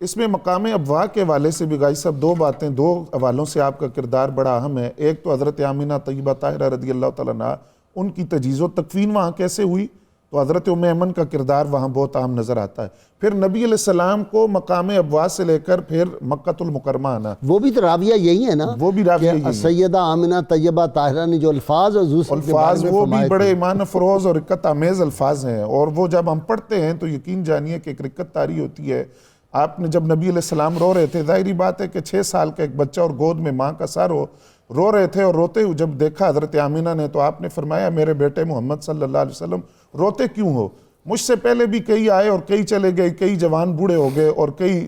اس میں مقام ابوا کے حوالے سے بھی غازی صاحب دو باتیں, دو حوالوں سے آپ کا کردار بڑا اہم ہے. ایک تو حضرت آمینہ طیبہ طاہرہ رضی اللہ تعالیٰ عنہ, ان کی تجہیز و تکفین وہاں کیسے ہوئی, تو حضرت ام ایمن کا کردار وہاں بہت اہم نظر آتا ہے. پھر نبی علیہ السلام کو مقام ابوا سے لے کر پھر مکۃ المکرمہ آنا, وہ بھی تو راویہ یہی ہے نا, وہ بھی راویہ یہی ہے. سیدہ آمینہ طیبہ طاہرہ نے جو الفاظ وہ بھی بڑے ایمان افروز اور رقت آمیز الفاظ ہیں, اور وہ جب ہم پڑھتے ہیں تو یقین جانیے کہ ایک رقت طاری ہوتی ہے. آپ نے جب نبی علیہ السلام رو رہے تھے, ظاہری بات ہے کہ 6 سال کا ایک بچہ اور گود میں ماں کا سر رو رہے تھے, اور روتے ہوئے جب دیکھا حضرت آمینہ نے تو آپ نے فرمایا میرے بیٹے محمد صلی اللہ علیہ وسلم روتے کیوں ہو, مجھ سے پہلے بھی کئی آئے اور کئی چلے گئے, کئی جوان بوڑھے ہو گئے اور کئی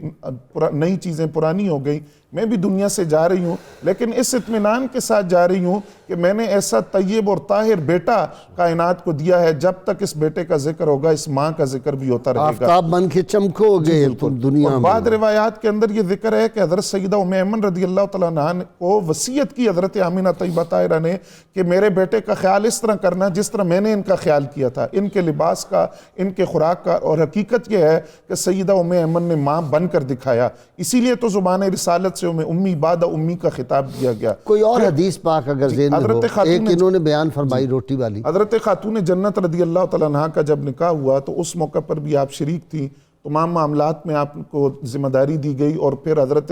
نئی چیزیں پرانی ہو گئی, میں بھی دنیا سے جا رہی ہوں لیکن اس اطمینان کے ساتھ جا رہی ہوں کہ میں نے ایسا طیب اور طاہر بیٹا کائنات کو دیا ہے, جب تک اس بیٹے کا ذکر ہوگا اس ماں کا ذکر بھی ہوتا رہے گا. آفتاب بن کے چمکو گے تم دنیا میں. بعد روایات کے اندر یہ ذکر ہے کہ حضرت سیدہ ام ایمن رضی اللہ تعالیٰ عنہ کو وصیت کی حضرت آمینہ طیبہ طاہرہ نے کہ میرے بیٹے کا خیال اس طرح کرنا جس طرح میں نے ان کا خیال کیا تھا, ان کے لباس کا, ان کے خوراک کا. اور حقیقت یہ ہے کہ سیدہ ام ایمن نے ماں بن کر دکھایا, اسی لیے تو زبان رسالت سے امی بعد امی کا خطاب دیا گیا. کوئی اور حدیث پاک اگر ذہن میں ہو, ایک انہوں نے بیان فرمائی روٹی والی. حضرت خاتون جنت رضی اللہ تعالیٰ عنہ کا جب نکاح ہوا تو اس موقع پر بھی آپ شریک تھیں, تمام معاملات میں آپ کو ذمہ داری دی گئی، اور پھر حضرت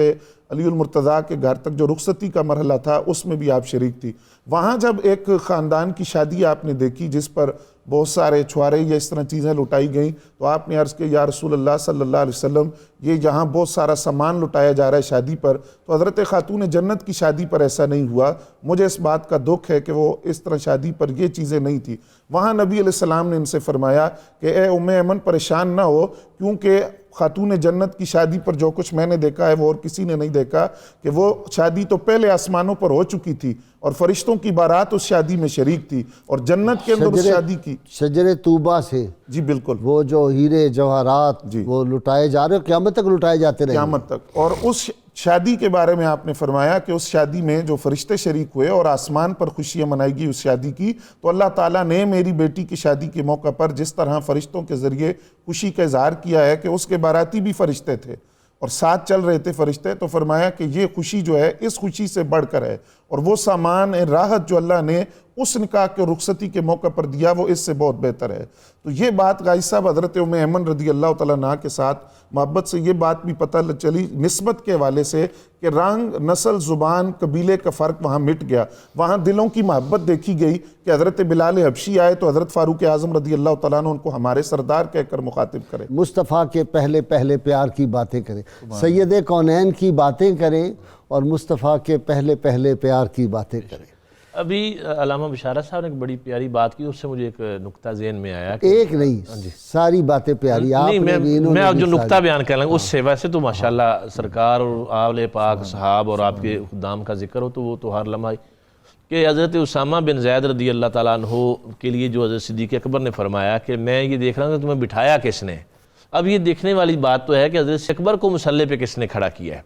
علی المرتضیٰ کے گھر تک جو رخصتی کا مرحلہ تھا اس میں بھی آپ شریک تھی۔ وہاں جب ایک خاندان کی شادی آپ نے دیکھی جس پر بہت سارے چھوارے یا اس طرح چیزیں لٹائی گئیں، تو آپ نے عرض کہ یا رسول اللہ صلی اللہ علیہ وسلم یہ یہاں بہت سارا سامان لٹایا جا رہا ہے شادی پر، تو حضرت خاتون جنت کی شادی پر ایسا نہیں ہوا، مجھے اس بات کا دکھ ہے کہ وہ اس طرح شادی پر یہ چیزیں نہیں تھی۔ وہاں نبی علیہ السلام نے ان سے فرمایا کہ اے ام ایمن پریشان نہ ہو، کیونکہ خاتون جنت کی شادی پر جو کچھ میں نے دیکھا ہے وہ اور کسی نے نہیں دیکھا، کہ وہ شادی تو پہلے آسمانوں پر ہو چکی تھی اور فرشتوں کی بارات اس شادی میں شریک تھی، اور جنت کے اندر اس شادی کی شجر طوبہ سے جی بالکل وہ جو ہیرے جواہرات وہ لٹائے جا رہے، قیامت تک لٹائے جاتے رہے، قیامت تک۔ اور اس شادی کے بارے میں آپ نے فرمایا کہ اس شادی میں جو فرشتے شریک ہوئے اور آسمان پر خوشیاں منائی گئی اس شادی کی، تو اللہ تعالیٰ نے میری بیٹی کی شادی کے موقع پر جس طرح فرشتوں کے ذریعے خوشی کا اظہار کیا ہے کہ اس کے باراتی بھی فرشتے تھے اور ساتھ چل رہے تھے فرشتے، تو فرمایا کہ یہ خوشی جو ہے اس خوشی سے بڑھ کر ہے، اور وہ سامان راحت جو اللہ نے اس نکاح کے رخصتی کے موقع پر دیا وہ اس سے بہت بہتر ہے۔ تو یہ بات غازی صاحب حضرت ام ایمن رضی اللہ تعالیٰ عنہ کے ساتھ محبت سے یہ بات بھی پتہ چلی نسبت کے حوالے سے کہ رنگ، نسل، زبان، قبیلے کا فرق وہاں مٹ گیا، وہاں دلوں کی محبت دیکھی گئی کہ حضرت بلال حبشی آئے تو حضرت فاروق اعظم رضی اللہ تعالیٰ عنہ ان کو ہمارے سردار کہہ کر مخاطب کرے، مصطفیٰ کے پہلے پہلے پیار کی باتیں کریں، سید کونین کی باتیں کریں اور مصطفیٰ کے پہلے پہلے پیار کی باتیں کریں۔ ابھی علامہ بشارت صاحب نے ایک بڑی پیاری بات کی، اس سے مجھے ایک نکتہ ذہن میں آیا، ایک نہیں ساری باتیں پیاری، میں جو نکتہ بیان کر لوں اس سے، ویسے تو ماشاءاللہ سرکار اور آل پاک صحاب اور آپ کے خدام کا ذکر ہو تو وہ تو ہر لمحہ، کہ حضرت اسامہ بن زید رضی اللہ تعالیٰ عنہ کے لیے جو حضرت صدیق اکبر نے فرمایا کہ میں یہ دیکھ رہا ہوں کہ تمہیں بٹھایا کس نے، اب یہ دیکھنے والی بات تو ہے کہ حضرت اکبر کو مسلح پہ کس نے کھڑا کیا ہے،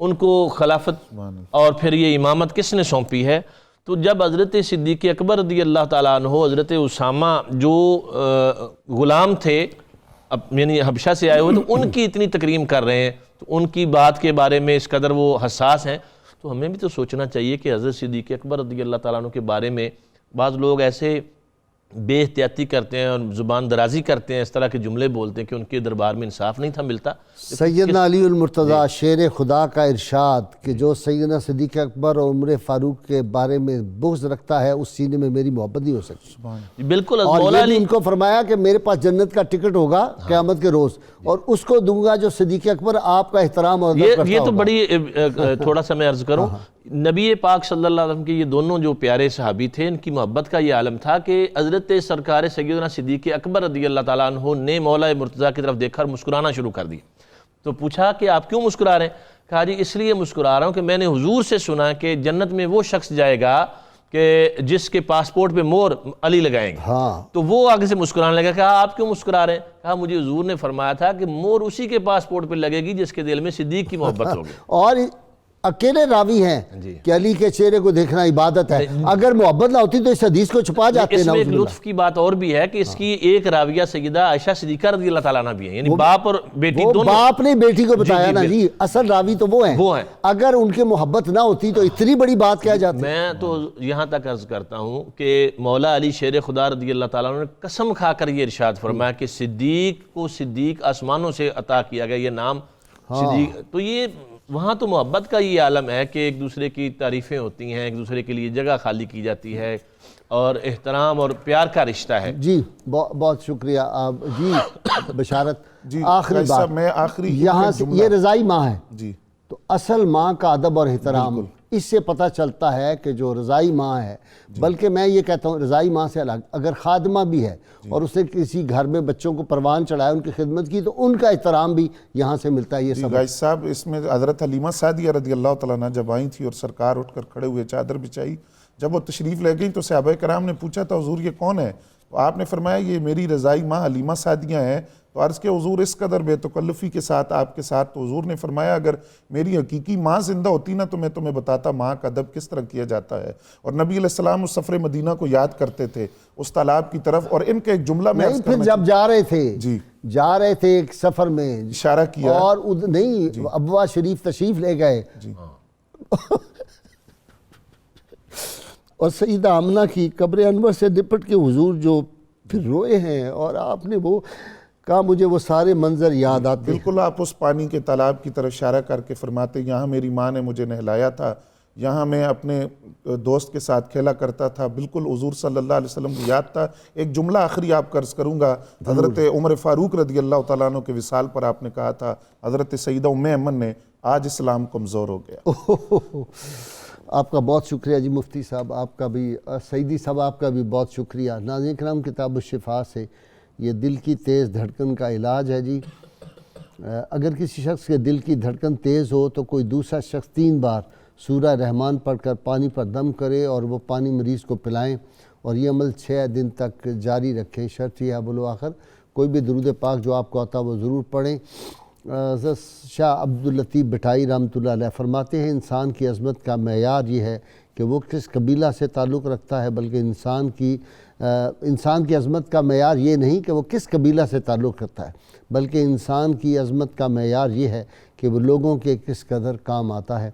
ان کو خلافت اور پھر یہ امامت کس نے سونپی ہے۔ تو جب حضرت صدیق اکبر رضی اللہ تعالیٰ عنہ حضرت اسامہ جو غلام تھے یعنی حبشہ سے آئے ہوئے، تو ان کی اتنی تکریم کر رہے ہیں، تو ان کی بات کے بارے میں اس قدر وہ حساس ہیں، تو ہمیں بھی تو سوچنا چاہیے کہ حضرت صدیق اکبر رضی اللہ تعالیٰ عنہ کے بارے میں بعض لوگ ایسے بے احتیاطی کرتے ہیں اور زبان درازی کرتے ہیں، اس طرح کے جملے بولتے ہیں کہ ان کے دربار میں انصاف نہیں تھا ملتا۔ سیدنا علی المرتضیٰ شیر خدا کا ارشاد کہ جو سیدنا صدیق اکبر اور عمر فاروق کے بارے میں بغض رکھتا ہے اس سینے میں میری محبت نہیں ہو سکتی، بالکل، اور مولا یہ علی ان کو فرمایا کہ میرے پاس جنت کا ٹکٹ ہوگا قیامت کے روز اور اس کو دوں گا جو صدیق اکبر آپ کا احترام اور عزت کرتا یہ تو ہوگا۔ بڑی تھوڑا سا میں عرض کروں، نبی پاک صلی اللہ علیہ وسلم کے یہ دونوں جو پیارے صحابی تھے، ان کی محبت کا یہ عالم تھا کہ حضرت سرکار سیدنا صدیق اکبر رضی اللہ تعالیٰ عنہ نے مولا مرتضیٰ کی طرف دیکھ کر مسکرانا شروع کر دی، تو پوچھا کہ آپ کیوں مسکرا رہے ہیں؟ کہا جی اس لیے مسکرا رہا ہوں کہ میں نے حضور سے سنا کہ جنت میں وہ شخص جائے گا کہ جس کے پاسپورٹ پہ مور علی لگائیں گے، تو وہ آگے سے مسکرانے لگا۔ کہا آپ کیوں مسکرا رہے ہیں؟ کہا مجھے حضور نے فرمایا تھا کہ مور اسی کے پاسپورٹ پہ لگے گی جس کے دل میں صدیق کی محبت ہوگی۔ اور اکیلے راوی ہیں کہ علی کے چہرے کو دیکھنا عبادت ہے، اگر محبت نہ ہوتی تو اس حدیث کو چھپا جاتے ہیں۔ اس میں ایک لطف کی بات اور بھی ہے کہ اس کی ایک راویہ سیدہ عائشہ صدیقہ رضی اللہ تعالیٰ عنہ بھی ہیں، یعنی باپ اور بیٹی دونوں۔ باپ نے بیٹی کو بتایا نا جی، اصل راوی تو وہ ہیں، اگر ان کے محبت نہ ہوتی تو اتنی بڑی بات کیا جاتی۔ میں تو یہاں تک عرض کرتا ہوں کہ مولا علی شیر خدا رضی اللہ تعالیٰ عنہ نے قسم کھا کر یہ ارشاد فرمایا کہ صدیق کو صدیق آسمانوں سے عطا کیا گیا یہ نام صدیق، تو یہ وہاں تو محبت کا یہ عالم ہے کہ ایک دوسرے کی تعریفیں ہوتی ہیں، ایک دوسرے کے لیے جگہ خالی کی جاتی ہے اور احترام اور پیار کا رشتہ ہے۔ جی بہت شکریہ جی بشارت۔ آخری بات میں آخری یہاں سے، یہ رضائی ماں ہے جی، تو اصل ماں کا ادب اور احترام اس سے پتہ چلتا ہے کہ جو رضائی ماں ہے، بلکہ میں یہ کہتا ہوں رضائی ماں سے الگ اگر خادمہ بھی ہے اور اس نے کسی گھر میں بچوں کو پروان چڑھایا، ان کی خدمت کی، تو ان کا احترام بھی یہاں سے ملتا ہے۔ یہ سب غازی صاحب اس میں حضرت حلیمہ سعدیہ رضی اللہ تعالیٰ عنہ جب آئی تھی اور سرکار اٹھ کر کھڑے ہوئے چادر بچائی، جب وہ تشریف لے گئی تو صحابہ کرام نے پوچھا تھا حضور یہ کون ہے؟ تو آپ نے فرمایا یہ میری رضائی ماں حلیمہ سعدیہ ہیں۔ تو عرض کہ حضور اس قدر بے تکلفی کے ساتھ آپ کے ساتھ، تو حضور نے فرمایا اگر میری حقیقی ماں زندہ ہوتی نا تو میں تمہیں بتاتا ماں کا ادب کس طرح کیا جاتا ہے۔ اور نبی علیہ السلام اس سفر مدینہ کو یاد کرتے تھے اس تالاب کی طرف، اور ان کے ایک جملہ میں پھر جب جا رہے تھے ایک سفر میں اشارہ کیا اور نہیں ابوا شریف تشریف لے گئے اور سیدہ آمنہ کی قبر انور سے لپٹ کے حضور جو پھر روئے ہیں، اور آپ نے وہ کہا مجھے وہ سارے منظر یاد آتے ہیں۔ بالکل آپ اس پانی کے تالاب کی طرف اشارہ کر کے فرماتے یہاں میری ماں نے مجھے نہلایا تھا، یہاں میں اپنے دوست کے ساتھ کھیلا کرتا تھا، بالکل حضور صلی اللہ علیہ وسلم کو یاد تھا۔ ایک جملہ آخری آپ کا عرض کروں گا، حضرت عمر فاروق رضی اللہ تعالیٰ عنہ کے وصال پر آپ نے کہا تھا حضرت سیدہ ام ایمن نے آج اسلام کمزور ہو گیا۔ آپ کا بہت شکریہ جی مفتی صاحب، آپ کا بھی، سعیدی صاحب آپ کا بھی بہت شکریہ۔ ناظرین کرام، کتاب الشفا سے یہ دل کی تیز دھڑکن کا علاج ہے جی۔ اگر کسی شخص کے دل کی دھڑکن تیز ہو تو کوئی دوسرا شخص 3 بار سورہ رحمان پڑھ کر پانی پر دم کرے اور وہ پانی مریض کو پلائیں، اور یہ عمل 6 دن تک جاری رکھیں۔ شرط یہ ہے بالآخر کوئی بھی درود پاک جو آپ کو آتا وہ ضرور پڑھیں۔ حضرت شاہ عبداللطیف بٹائی رحمۃ اللہ علیہ فرماتے ہیں انسان کی عظمت کا معیار یہ ہے کہ وہ کس قبیلہ سے تعلق رکھتا ہے، بلکہ انسان کی عظمت کا معیار یہ نہیں کہ وہ کس قبیلہ سے تعلق رکھتا ہے، بلکہ انسان کی عظمت کا معیار یہ ہے کہ وہ لوگوں کے کس قدر کام آتا ہے۔